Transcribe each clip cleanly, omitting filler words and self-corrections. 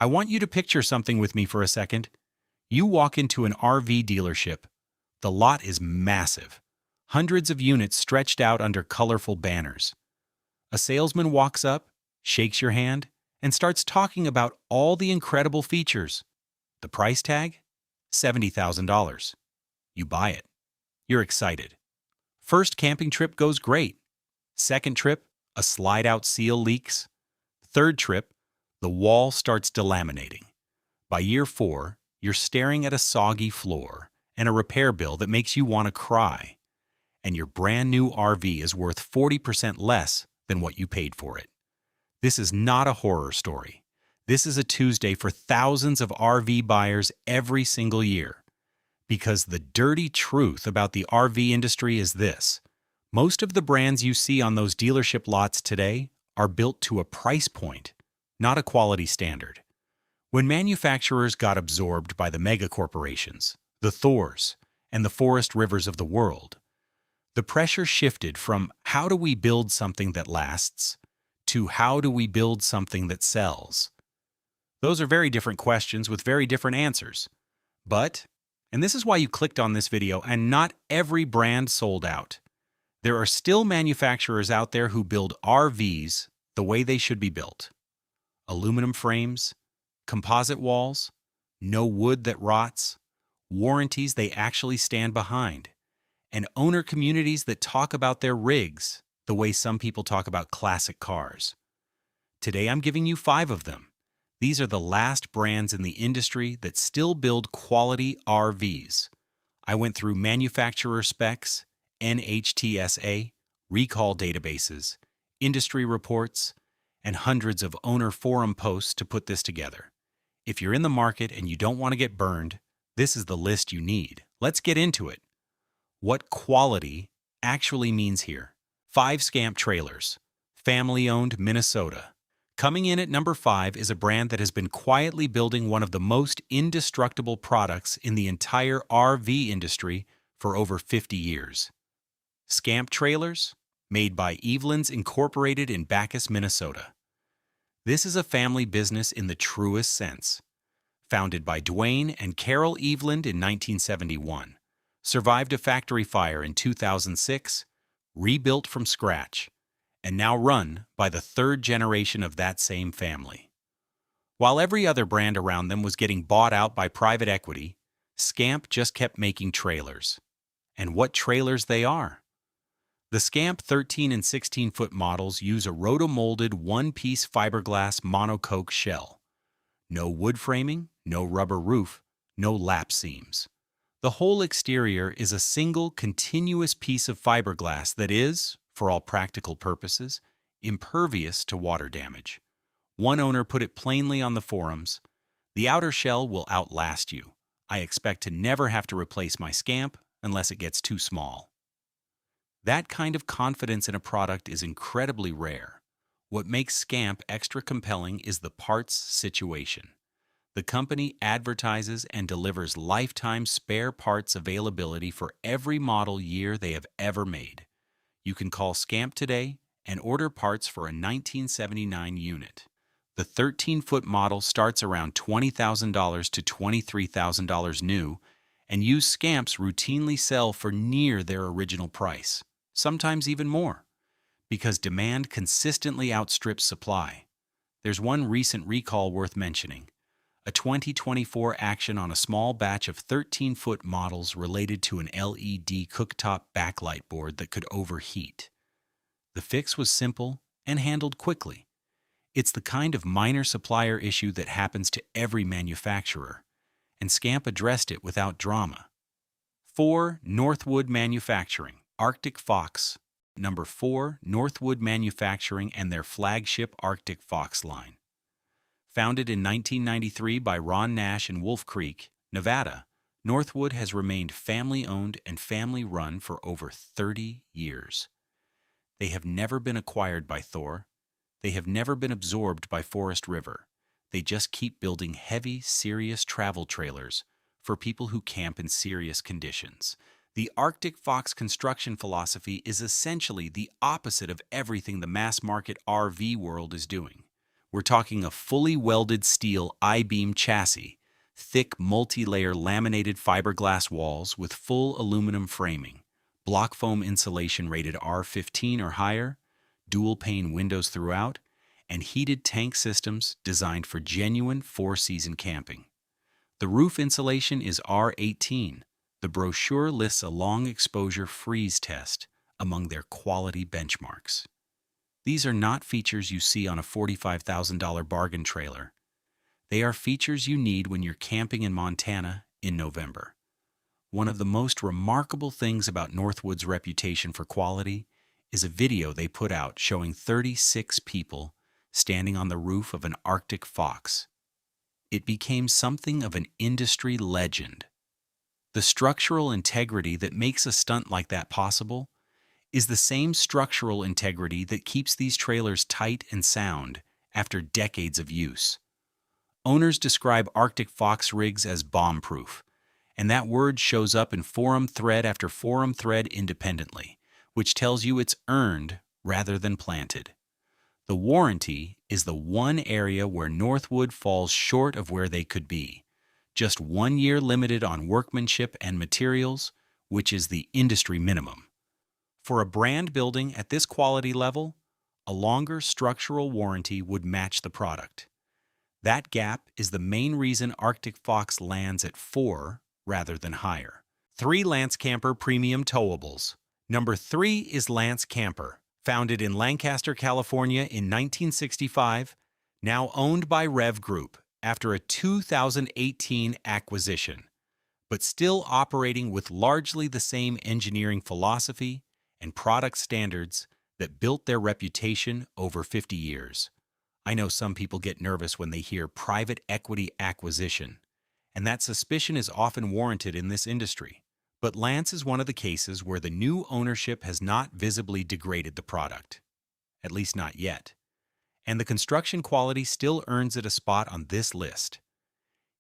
I want you to picture something with me for a second. You walk into an RV dealership. The lot is massive. Hundreds of units stretched out under colorful banners. A salesman walks up, shakes your hand, and starts talking about all the incredible features. The price tag? $70,000. You buy it. You're excited. First camping trip goes great. Second trip, a slide-out seal leaks. Third trip, the wall starts delaminating. By year 4, you're staring at a soggy floor and a repair bill that makes you want to cry. And your brand new RV is worth 40% less than what you paid for it. This is not a horror story. This is a Tuesday for thousands of RV buyers every single year. Because the dirty truth about the RV industry is this: most of the brands you see on those dealership lots today are built to a price point, not a quality standard. When manufacturers got absorbed by the mega corporations, the Thors, and the Forest Rivers of the world, the pressure shifted from how do we build something that lasts to how do we build something that sells. Those are very different questions with very different answers. But, and this is why you clicked on this video, and not every brand sold out. There are still manufacturers out there who build RVs the way they should be built. Aluminum frames, composite walls, no wood that rots, warranties they actually stand behind, and owner communities that talk about their rigs the way some people talk about classic cars. Today I'm giving you 5 of them. These are the last brands in the industry that still build quality RVs. I went through manufacturer specs, NHTSA, recall databases, industry reports, and hundreds of owner forum posts to put this together. If you're in the market and you don't want to get burned, this is the list you need. Let's get into it. What quality actually means here. 5 Scamp trailers, family-owned, Minnesota. Coming in at number 5 is a brand that has been quietly building one of the most indestructible products in the entire RV industry for over 50 years. Scamp trailers, made by Evelyn's Incorporated in Bacchus, Minnesota. This is a family business in the truest sense. Founded by Dwayne and Carol Eveland in 1971, survived a factory fire in 2006, rebuilt from scratch, and now run by the 3rd generation of that same family. While every other brand around them was getting bought out by private equity, Scamp just kept making trailers. And what trailers they are! The Scamp 13 and 16-foot models use a rotomolded one-piece fiberglass monocoque shell. No wood framing, no rubber roof, no lap seams. The whole exterior is a single continuous piece of fiberglass that is, for all practical purposes, impervious to water damage. One owner put it plainly on the forums: "The outer shell will outlast you. I expect to never have to replace my Scamp unless it gets too small." That kind of confidence in a product is incredibly rare. What makes Scamp extra compelling is the parts situation. The company advertises and delivers lifetime spare parts availability for every model year they have ever made. You can call Scamp today and order parts for a 1979 unit. The 13-foot model starts around $20,000 to $23,000 new, and used Scamps routinely sell for near their original price, sometimes even more, because demand consistently outstrips supply. There's one recent recall worth mentioning: a 2024 action on a small batch of 13-foot models related to an LED cooktop backlight board that could overheat. The fix was simple and handled quickly. It's the kind of minor supplier issue that happens to every manufacturer, and Scamp addressed it without drama. 4. Northwood Manufacturing, Arctic Fox. Number 4, Northwood Manufacturing and their flagship Arctic Fox line. Founded in 1993 by Ron Nash in Wolf Creek, Nevada, Northwood has remained family-owned and family-run for over 30 years. They have never been acquired by Thor. They have never been absorbed by Forest River. They just keep building heavy, serious travel trailers for people who camp in serious conditions. The Arctic Fox construction philosophy is essentially the opposite of everything the mass-market RV world is doing. We're talking a fully welded steel I-beam chassis, thick multi-layer laminated fiberglass walls with full aluminum framing, block foam insulation rated R15 or higher, dual-pane windows throughout, and heated tank systems designed for genuine four-season camping. The roof insulation is R18. The brochure lists a long-exposure freeze test among their quality benchmarks. These are not features you see on a $45,000 bargain trailer. They are features you need when you're camping in Montana in November. One of the most remarkable things about Northwood's reputation for quality is a video they put out showing 36 people standing on the roof of an Arctic fox. It became something of an industry legend. The structural integrity that makes a stunt like that possible is the same structural integrity that keeps these trailers tight and sound after decades of use. Owners describe Arctic fox rigs as bomb-proof, and that word shows up in forum thread after forum thread independently, which tells you it's earned rather than planted. The warranty is the one area where Northwood falls short of where they could be. Just 1 year limited on workmanship and materials, which is the industry minimum. For a brand building at this quality level, a longer structural warranty would match the product. That gap is the main reason Arctic Fox lands at 4 rather than higher. 3 Lance Camper Premium Towables. Number 3 is Lance Camper, founded in Lancaster, California in 1965, now owned by Rev Group after a 2018 acquisition, but still operating with largely the same engineering philosophy and product standards that built their reputation over 50 years. I know some people get nervous when they hear private equity acquisition, and that suspicion is often warranted in this industry. But Lance is one of the cases where the new ownership has not visibly degraded the product, at least not yet, and the construction quality still earns it a spot on this list.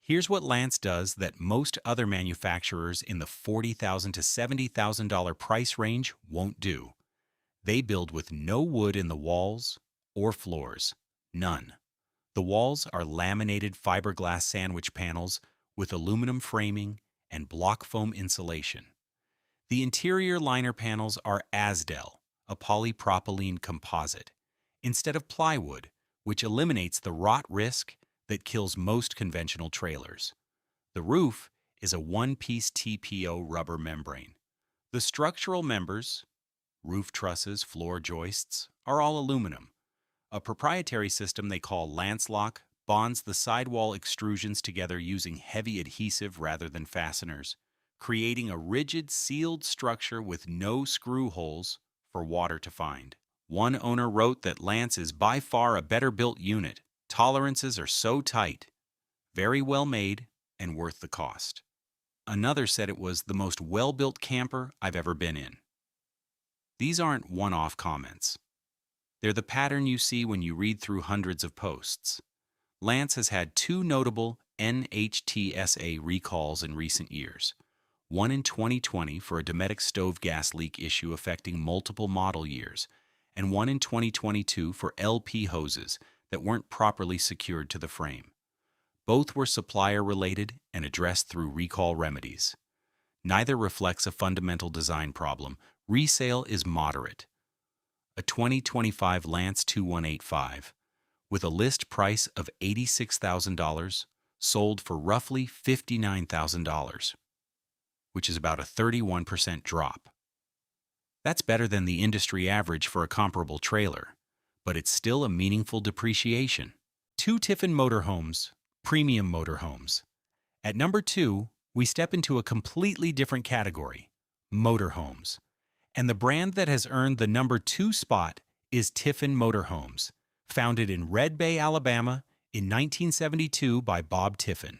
Here's what Lance does that most other manufacturers in the $40,000 to $70,000 price range won't do. They build with no wood in the walls or floors. None. The walls are laminated fiberglass sandwich panels with aluminum framing and block foam insulation. The interior liner panels are Asdel, a polypropylene composite, instead of plywood, which eliminates the rot risk that kills most conventional trailers. The roof is a one-piece TPO rubber membrane. The structural members, roof trusses, floor joists, are all aluminum. A proprietary system they call Lance Lock bonds the sidewall extrusions together using heavy adhesive rather than fasteners, creating a rigid, sealed structure with no screw holes for water to find. One owner wrote that Lance is by far a better-built unit. Tolerances are so tight, very well made, and worth the cost. Another said it was the most well-built camper I've ever been in. These aren't one-off comments. They're the pattern you see when you read through hundreds of posts. Lance has had 2 notable NHTSA recalls in recent years. One in 2020 for a Dometic stove gas leak issue affecting multiple model years, and one in 2022 for LP hoses that weren't properly secured to the frame. Both were supplier-related and addressed through recall remedies. Neither reflects a fundamental design problem. Resale is moderate. A 2025 Lance 2185, with a list price of $86,000, sold for roughly $59,000, which is about a 31% drop. That's better than the industry average for a comparable trailer, but it's still a meaningful depreciation. 2 Tiffen motorhomes, premium motorhomes. At number 2, we step into a completely different category, motorhomes. And the brand that has earned the number 2 spot is Tiffen Motorhomes, founded in Red Bay, Alabama in 1972 by Bob Tiffen.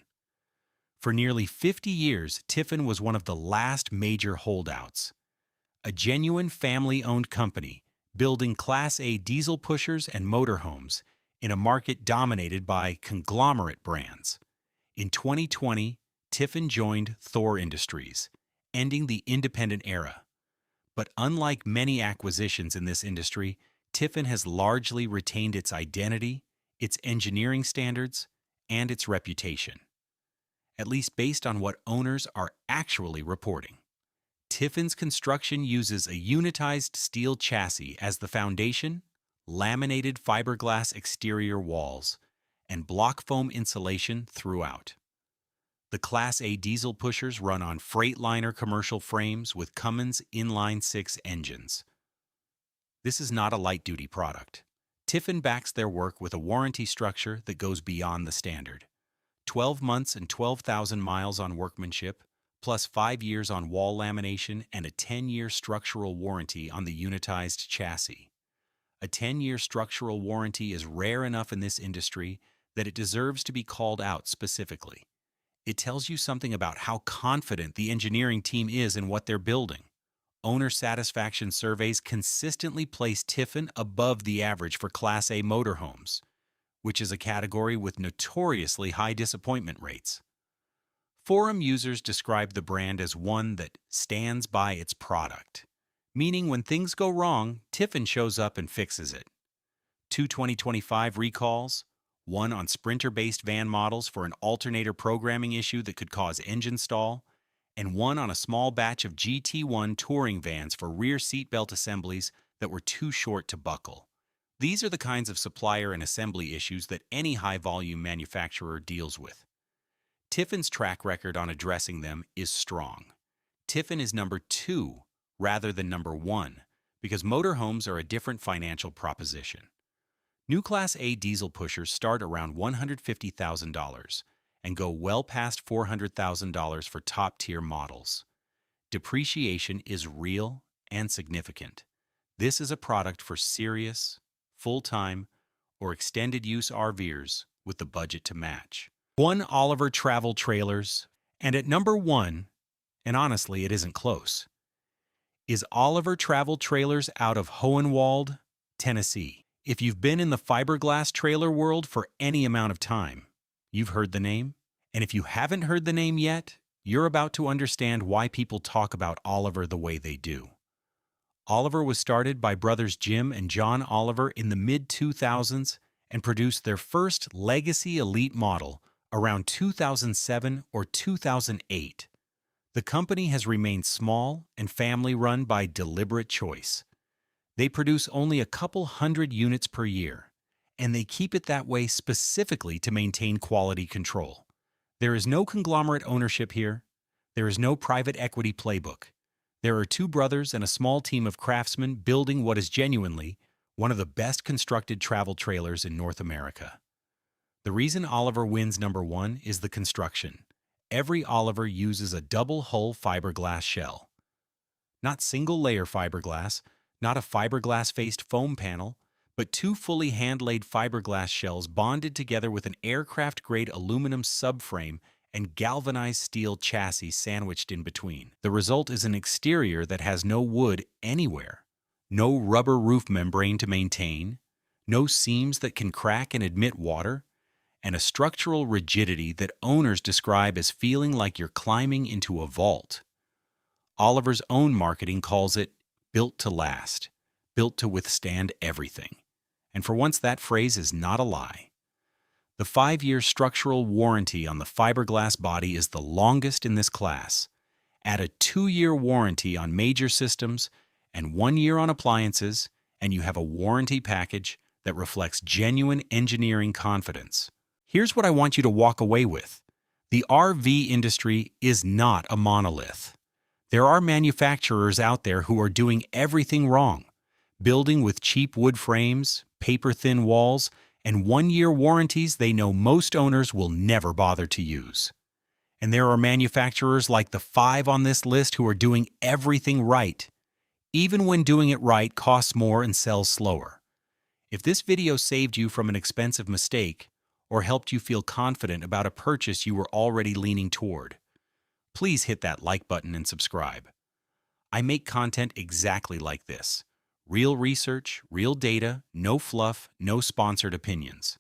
For nearly 50 years, Tiffen was one of the last major holdouts. A genuine family-owned company building Class A diesel pushers and motorhomes in a market dominated by conglomerate brands. In 2020, Tiffen joined Thor Industries, ending the independent era. But unlike many acquisitions in this industry, Tiffen has largely retained its identity, its engineering standards, and its reputation, at least based on what owners are actually reporting. Tiffen's construction uses a unitized steel chassis as the foundation, laminated fiberglass exterior walls, and block foam insulation throughout. The Class A diesel pushers run on Freightliner commercial frames with Cummins inline-6 engines. This is not a light-duty product. Tiffen backs their work with a warranty structure that goes beyond the standard. 12 months and 12,000 miles on workmanship, plus 5 years on wall lamination and a 10-year structural warranty on the unitized chassis. A 10-year structural warranty is rare enough in this industry that it deserves to be called out specifically. It tells you something about how confident the engineering team is in what they're building. Owner satisfaction surveys consistently place Tiffen above the average for Class A motorhomes, which is a category with notoriously high disappointment rates. Forum users describe the brand as one that stands by its product, meaning when things go wrong, Tiffen shows up and fixes it. 2 2025 recalls, one on Sprinter-based van models for an alternator programming issue that could cause engine stall, and one on a small batch of GT1 touring vans for rear seatbelt assemblies that were too short to buckle. These are the kinds of supplier and assembly issues that any high-volume manufacturer deals with. Tiffen's track record on addressing them is strong. Tiffen is number 2 rather than number 1 because motorhomes are a different financial proposition. New Class A diesel pushers start around $150,000 and go well past $400,000 for top-tier models. Depreciation is real and significant. This is a product for serious, full-time, or extended-use RVers with the budget to match. 1 Oliver Travel Trailers, and at number 1, and honestly it isn't close, is Oliver Travel Trailers out of Hohenwald, Tennessee. If you've been in the fiberglass trailer world for any amount of time, you've heard the name. And if you haven't heard the name yet, you're about to understand why people talk about Oliver the way they do. Oliver was started by brothers Jim and John Oliver in the mid-2000s and produced their first legacy elite model around 2007 or 2008. The company has remained small and family-run by deliberate choice. They produce only a couple hundred units per year, and they keep it that way specifically to maintain quality control. There is no conglomerate ownership here. There is no private equity playbook. There are 2 brothers and a small team of craftsmen building what is genuinely one of the best constructed travel trailers in North America. The reason Oliver wins number 1 is the construction. Every Oliver uses a double-hull fiberglass shell. Not single-layer fiberglass, not a fiberglass-faced foam panel, but 2 fully hand-laid fiberglass shells bonded together with an aircraft-grade aluminum subframe and galvanized steel chassis sandwiched in between. The result is an exterior that has no wood anywhere, no rubber roof membrane to maintain, no seams that can crack and admit water, and a structural rigidity that owners describe as feeling like you're climbing into a vault. Oliver's own marketing calls it built to last, built to withstand everything. And for once, that phrase is not a lie. The 5-year structural warranty on the fiberglass body is the longest in this class. Add a 2-year warranty on major systems and 1 year on appliances, and you have a warranty package that reflects genuine engineering confidence. Here's what I want you to walk away with. The RV industry is not a monolith. There are manufacturers out there who are doing everything wrong, building with cheap wood frames, paper-thin walls, and 1-year warranties they know most owners will never bother to use. And there are manufacturers like the 5 on this list who are doing everything right, even when doing it right costs more and sells slower. If this video saved you from an expensive mistake or helped you feel confident about a purchase you were already leaning toward, please hit that like button and subscribe. I make content exactly like this. Real research, real data, no fluff, no sponsored opinions.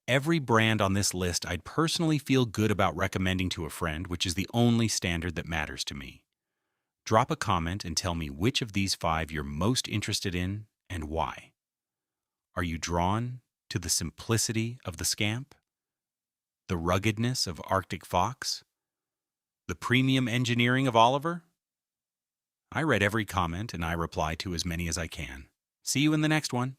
Every brand on this list I'd personally feel good about recommending to a friend, which is the only standard that matters to me. Drop a comment and tell me which of these 5 you're most interested in and why. Are you drawn to the simplicity of the Scamp, the ruggedness of Arctic Fox, the premium engineering of Oliver? I read every comment and I reply to as many as I can. See you in the next one.